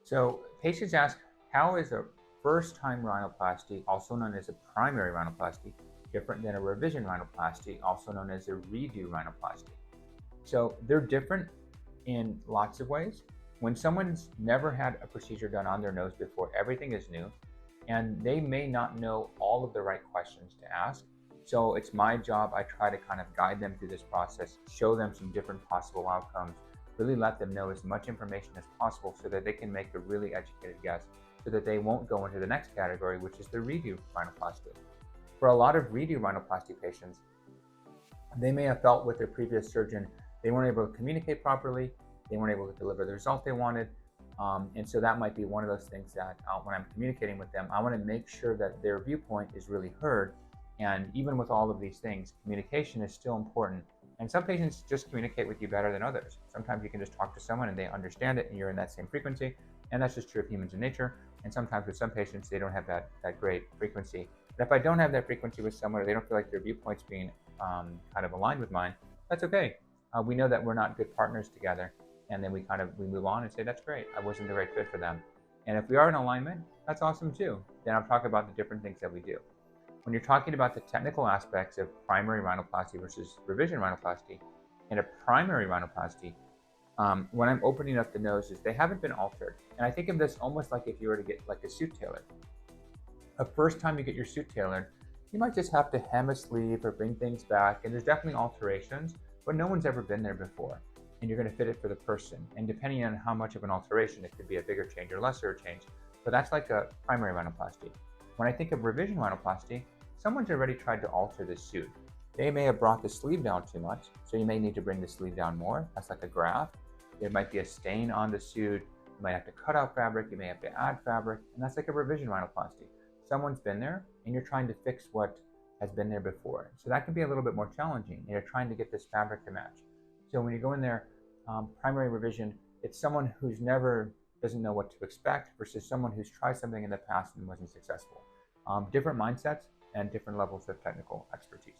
So patients ask, how is a first-time rhinoplasty, also known as a primary rhinoplasty, different than a revision rhinoplasty, also known as a redo rhinoplasty? So they're different in lots of ways. When someone's never had a procedure done on their nose before, everything is new, and they may not know all of the right questions to ask. So it's my job. I try to kind of guide them through this process, show them some different possible outcomes, really let them know as much information as possible so that they can make a really educated guess, so that they won't go into the next category, which is the redo rhinoplasty. For a lot of redo rhinoplasty patients, they may have felt with their previous surgeon they weren't able to communicate properly, they weren't able to deliver the result they wanted. And so that might be one of those things that when I'm communicating with them, I want to make sure that their viewpoint is really heard. And even with all of these things, communication is still important. And some patients just communicate with you better than others. Sometimes you can just talk to someone and they understand it and you're in that same frequency. And that's just true of humans in nature. And sometimes with some patients, they don't have that great frequency. But if I don't have that frequency with someone, or they don't feel like their viewpoint's being kind of aligned with mine, that's okay. We know that we're not good partners together, and then we move on and say, that's great, I wasn't the right fit for them. And if we are in alignment, that's awesome too. Then I'll talk about the different things that we do. When you're talking about the technical aspects of primary rhinoplasty versus revision rhinoplasty, in a primary rhinoplasty, when I'm opening up the noses, they haven't been altered. And I think of this almost like if you were to get like a suit tailored. The first time you get your suit tailored, you might just have to hem a sleeve or bring things back, and there's definitely alterations, but no one's ever been there before. And you're going to fit it for the person. And depending on how much of an alteration, it could be a bigger change or lesser change. But that's like a primary rhinoplasty. When I think of revision rhinoplasty, someone's already tried to alter the suit. They may have brought the sleeve down too much, so you may need to bring the sleeve down more. That's like a graft. There might be a stain on the suit. You might have to cut out fabric. You may have to add fabric. And that's like a revision rhinoplasty. Someone's been there, and you're trying to fix what has been there before. So that can be a little bit more challenging. You're trying to get this fabric to match. So when you go in there, primary revision, it's someone who's doesn't know what to expect versus someone who's tried something in the past and wasn't successful. Different mindsets and different levels of technical expertise.